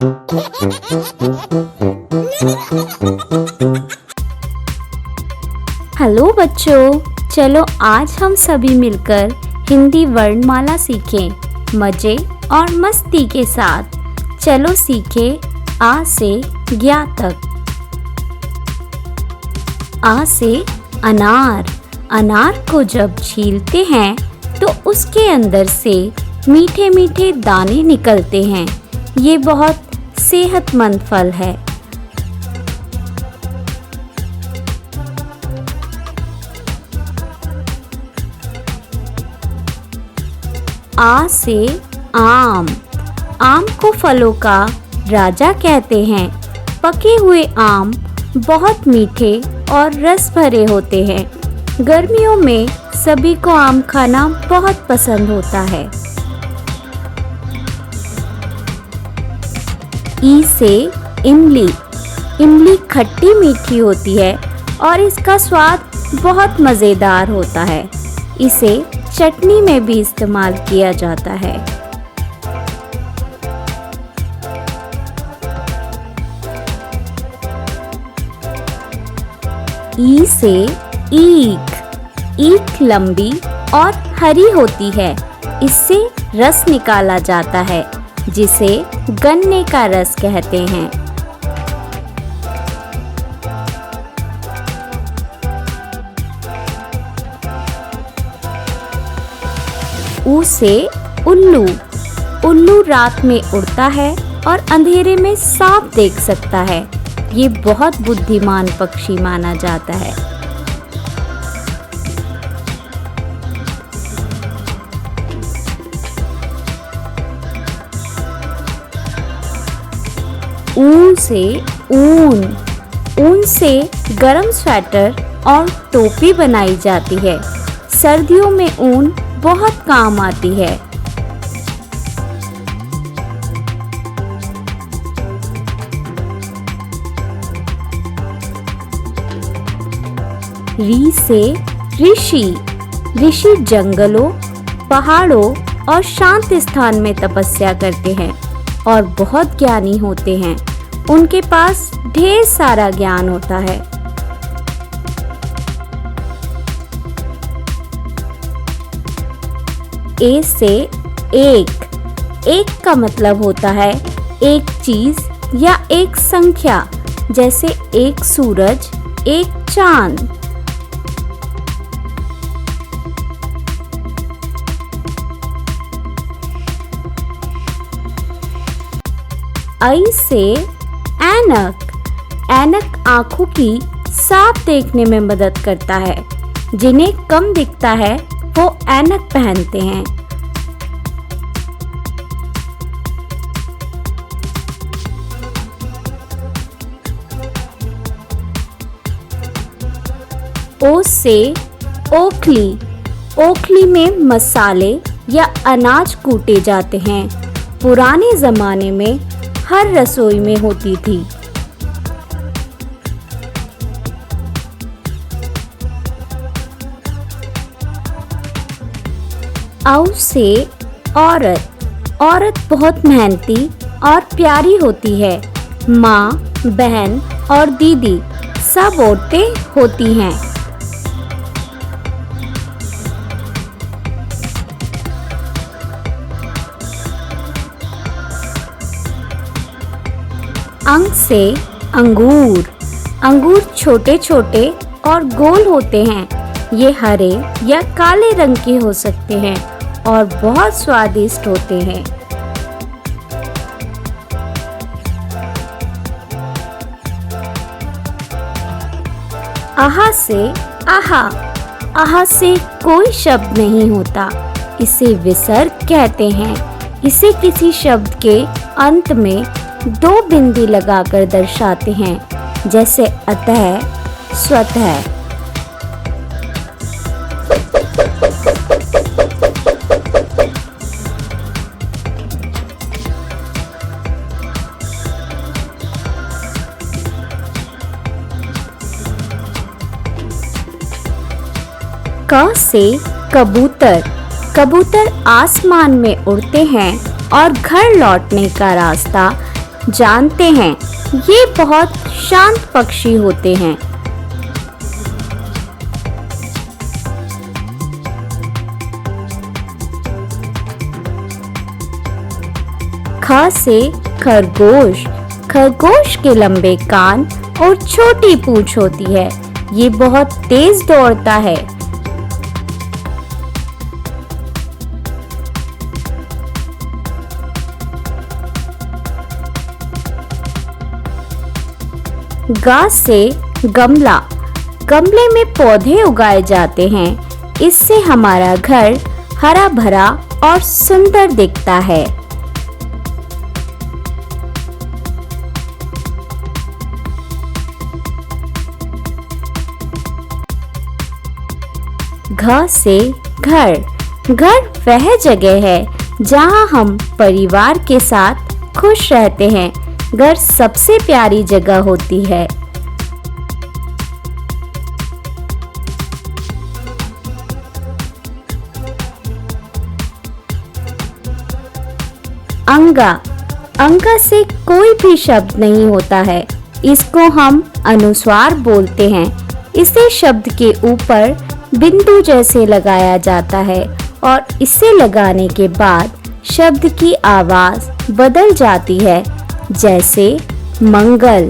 Hello बच्चों, चलो आज हम सभी मिलकर हिंदी वर्णमाला सीखें मजे और मस्ती के साथ। चलो सीखें आ से ज्ञा तक। आ से अनार। अनार को जब छीलते हैं तो उसके अंदर से मीठे मीठे दाने निकलते हैं। ये बहुत सेहतमंद फल है। आ से आम। आम को फलों का राजा कहते हैं। पके हुए आम बहुत मीठे और रस भरे होते हैं। गर्मियों में सभी को आम खाना बहुत पसंद होता है। ई से इमली। इमली खट्टी मीठी होती है और इसका स्वाद बहुत मज़ेदार होता है। इसे चटनी में भी इस्तेमाल किया जाता है। ई से ईख। ईख लंबी और हरी होती है। इससे रस निकाला जाता है जिसे गन्ने का रस कहते हैं। ऊ से उल्लू। उल्लू रात में उड़ता है और अंधेरे में साफ देख सकता है। ये बहुत बुद्धिमान पक्षी माना जाता है। ऊन से ऊन। ऊन से गरम स्वेटर और टोपी बनाई जाती है। सर्दियों में ऊन बहुत काम आती है। री से ऋषि। ऋषि जंगलों, पहाड़ों और शांत स्थान में तपस्या करते हैं और बहुत ज्ञानी होते हैं। उनके पास ढेर सारा ज्ञान होता है। ए से एक। एक का मतलब होता है एक चीज या एक संख्या, जैसे एक सूरज, एक चांद। आई से ऐनक। ऐनक आँखों की साफ देखने में मदद करता है। जिन्हें कम दिखता है वो ऐनक पहनते हैं। ओ से ओखली। ओखली में मसाले या अनाज कूटे जाते हैं। पुराने जमाने में हर रसोई में होती थी। औ से औरत। औरत बहुत मेहनती और प्यारी होती है। माँ, बहन और दीदी सब औरतें होती हैं। अंग से अंगूर। अंगूर छोटे छोटे और गोल होते हैं। ये हरे या काले रंग के हो सकते हैं और बहुत स्वादिष्ट होते हैं। आहा से आहा। आहा से कोई शब्द नहीं होता। इसे विसर्ग कहते हैं। इसे किसी शब्द के अंत में दो बिंदी लगाकर दर्शाते हैं, जैसे अतः, स्वतः। क से कबूतर। कबूतर आसमान में उड़ते हैं और घर लौटने का रास्ता जानते हैं। ये बहुत शांत पक्षी होते हैं। ख से खरगोश। खरगोश के लंबे कान और छोटी पूंछ होती है। ये बहुत तेज दौड़ता है। ग से गमला। गमले में पौधे उगाए जाते हैं। इससे हमारा घर हरा भरा और सुंदर दिखता है। घ से घर। घर वह जगह है जहाँ हम परिवार के साथ खुश रहते हैं। घर सबसे प्यारी जगह होती है। अंगा। अंगा से कोई भी शब्द नहीं होता है। इसको हम अनुस्वार बोलते हैं। इसे शब्द के ऊपर बिंदु जैसे लगाया जाता है और इसे लगाने के बाद शब्द की आवाज बदल जाती है, जैसे मंगल,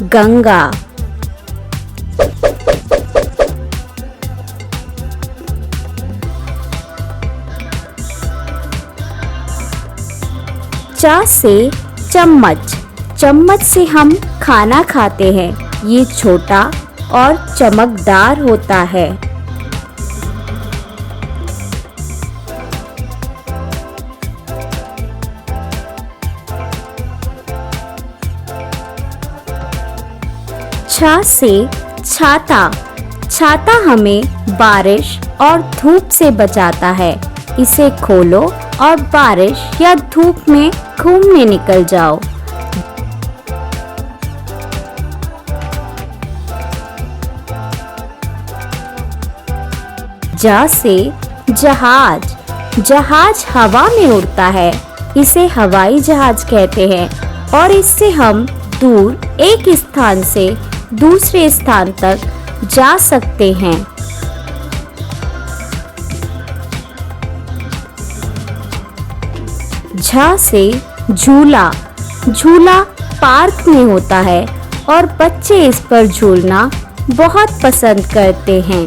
गंगा। च से चम्मच। चम्मच से हम खाना खाते हैं। ये छोटा और चमकदार होता है। छ से छाता। छाता हमें बारिश और धूप से बचाता है। इसे खोलो और बारिश या धूप में घूमने निकल जाओ। ज से जहाज। जहाज हवा में उड़ता है। इसे हवाई जहाज कहते हैं और इससे हम दूर एक स्थान से दूसरे स्थान तक जा सकते हैं। झ से झूला। झूला पार्क में होता है और बच्चे इस पर झूलना बहुत पसंद करते हैं।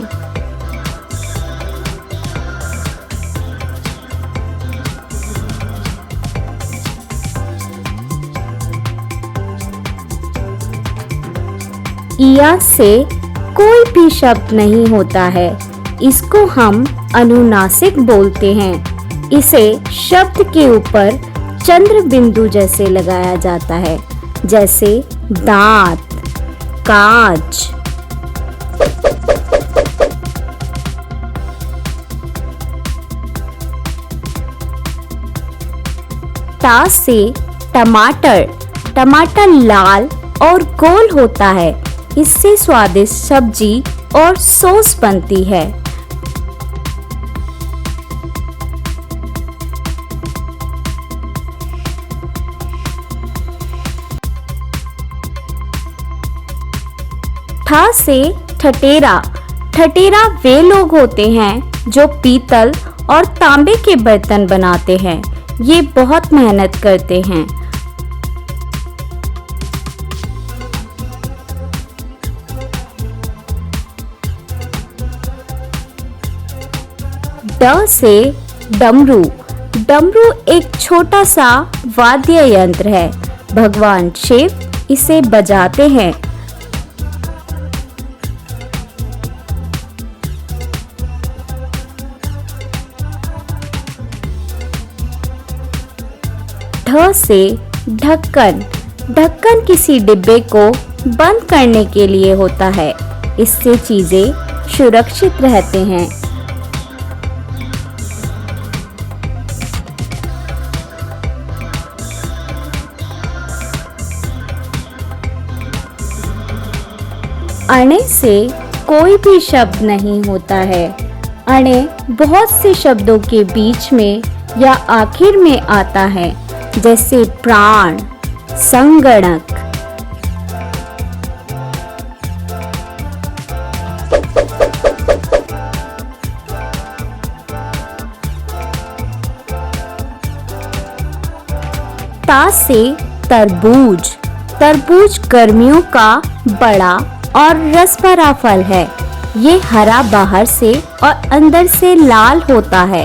इया से कोई भी शब्द नहीं होता है। इसको हम अनुनासिक बोलते हैं। इसे शब्द के ऊपर चंद्र बिंदु जैसे लगाया जाता है, जैसे दांत, कांच। टा से टमाटर। टमाटर लाल और गोल होता है। इससे स्वादिष्ट सब्जी और सॉस बनती है। ठ से ठटेरा। ठटेरा वे लोग होते हैं जो पीतल और तांबे के बर्तन बनाते हैं। ये बहुत मेहनत करते हैं। ड से डमरू। डमरू एक छोटा सा वाद्य यंत्र है। भगवान शिव इसे बजाते हैं। ढ से ढक्कन। ढक्कन किसी डिब्बे को बंद करने के लिए होता है। इससे चीजें सुरक्षित रहते हैं। अणे से कोई भी शब्द नहीं होता है। अणे बहुत से शब्दों के बीच में या आखिर में आता है, जैसे प्राण, संगणक। ता से तरबूज। तरबूज गर्मियों का बड़ा और रस भरा फल है। ये हरा बाहर से और अंदर से लाल होता है।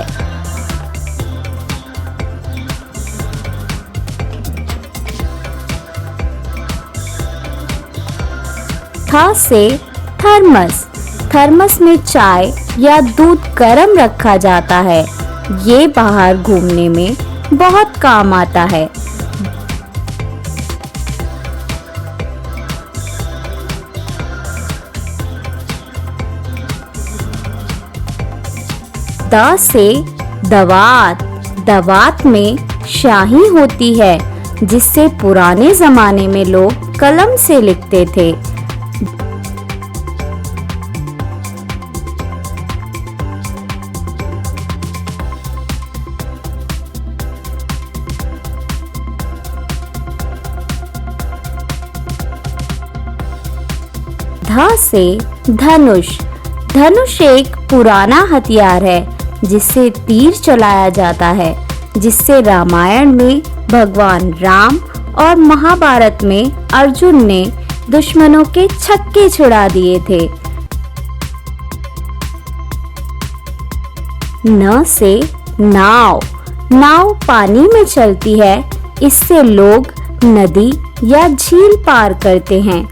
था से थर्मस। थर्मस में चाय या दूध गर्म रखा जाता है। ये बाहर घूमने में बहुत काम आता है। द से दवात। दवात में स्याही होती है जिससे पुराने जमाने में लोग कलम से लिखते थे। ध से धनुष। धनुष एक पुराना हथियार है जिससे तीर चलाया जाता है, जिससे रामायण में भगवान राम और महाभारत में अर्जुन ने दुश्मनों के छक्के छुड़ा दिए थे। न से नाव। नाव पानी में चलती है, इससे लोग नदी या झील पार करते हैं।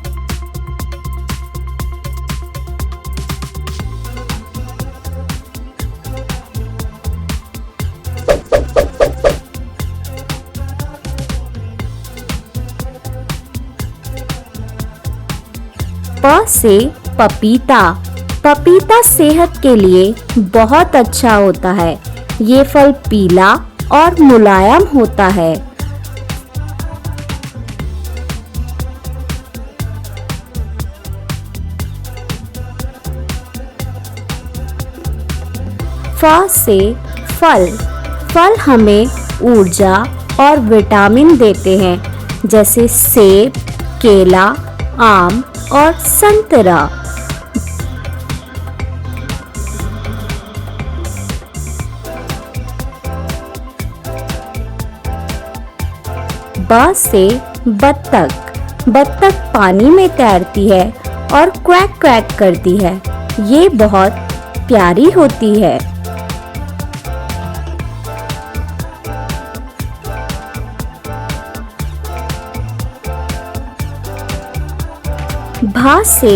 प से पपीता। पपीता सेहत के लिए बहुत अच्छा होता है। ये फल पीला और मुलायम होता है। फ से फल। फल हमें ऊर्जा और विटामिन देते हैं, जैसे सेब, केला, आम और संतरा। ब से बत्तख। बत्तख पानी में तैरती है और क्वैक क्वैक करती है। ये बहुत प्यारी होती है। भा से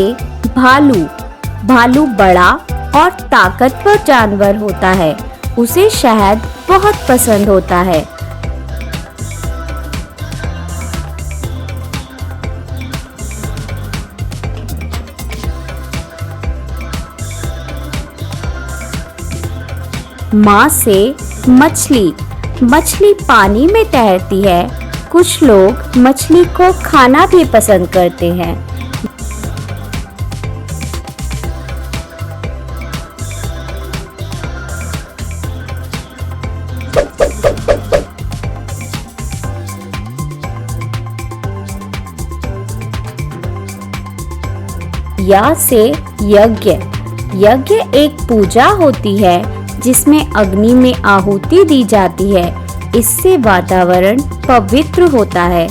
भालू। भालू बड़ा और ताकतवर जानवर होता है। उसे शहद बहुत पसंद होता है। माँ से मछली। मछली पानी में तैरती है। कुछ लोग मछली को खाना भी पसंद करते हैं। या से यज्ञ। यज्ञ एक पूजा होती है जिसमें अग्नि में आहुति दी जाती है। इससे वातावरण पवित्र होता है।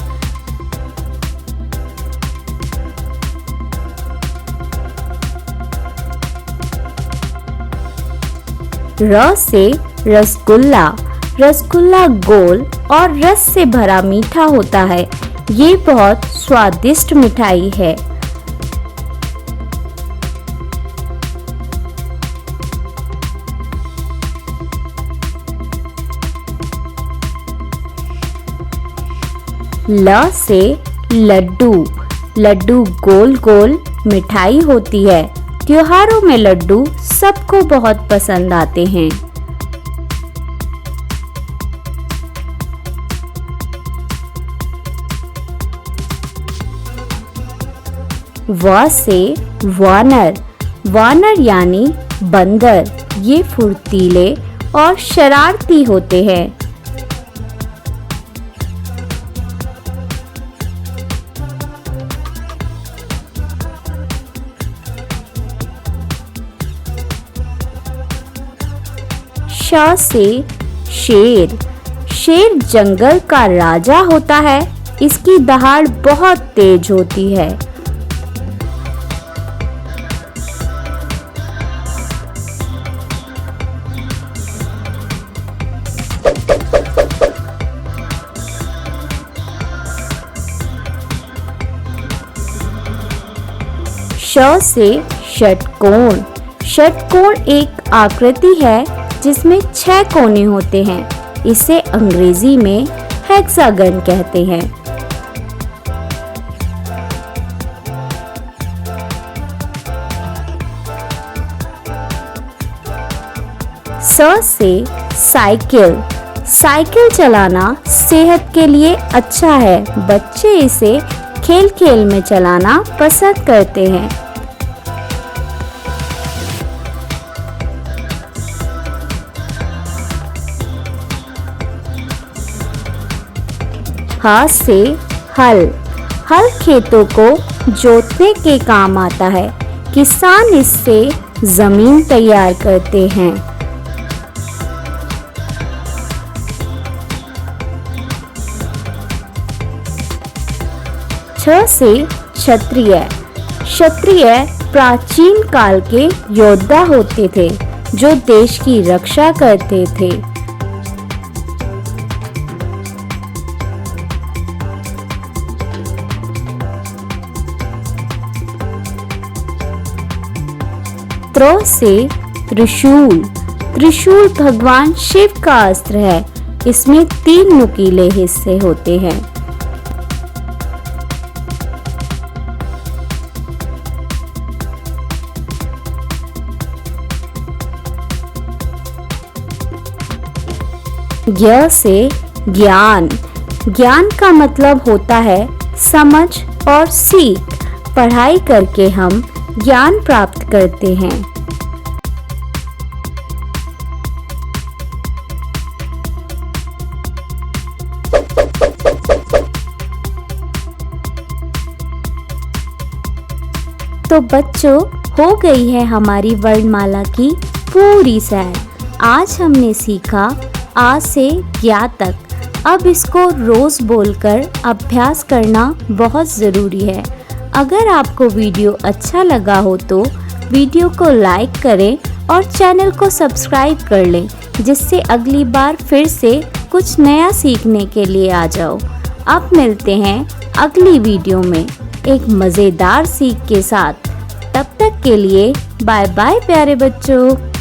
र से रसगुल्ला। रसगुल्ला गोल और रस से भरा मीठा होता है। ये बहुत स्वादिष्ट मिठाई है। ल से लड्डू। लड्डू गोल गोल मिठाई होती है। त्योहारों में लड्डू सबको बहुत पसंद आते हैं। व से वानर। वानर यानी बंदर। ये फुर्तीले और शरारती होते हैं। श से शेर। शेर जंगल का राजा होता है। इसकी दहाड़ बहुत तेज होती है। श से षटकोण। षटकोण एक आकृति है जिसमें 6 कोने होते हैं। इसे अंग्रेजी में हेक्सागन कहते हैं। स से साइकिल। साइकिल चलाना सेहत के लिए अच्छा है। बच्चे इसे खेल खेल में चलाना पसंद करते हैं। ह से हल। हल खेतों को जोतने के काम आता है। किसान इससे जमीन तैयार करते हैं। छ से क्षत्रिय। क्षत्रिय प्राचीन काल के योद्धा होते थे जो देश की रक्षा करते थे। त्र से त्रिशूल। त्रिशूल भगवान शिव का अस्त्र है। इसमें 3 नुकीले हिस्से होते हैं। ज्ञ से ज्ञान। ज्ञान का मतलब होता है समझ और सीख। पढ़ाई करके हम ज्ञान प्राप्त करते हैं। तो बच्चों, हो गई है हमारी वर्णमाला की पूरी सैर। आज हमने सीखा आ से ज्ञा तक। अब इसको रोज बोलकर अभ्यास करना बहुत ज़रूरी है। अगर आपको वीडियो अच्छा लगा हो तो वीडियो को लाइक करें और चैनल को सब्सक्राइब कर लें, जिससे अगली बार फिर से कुछ नया सीखने के लिए आ जाओ। अब मिलते हैं अगली वीडियो में एक मज़ेदार सीख के साथ। तब तक के लिए बाय बाय प्यारे बच्चों।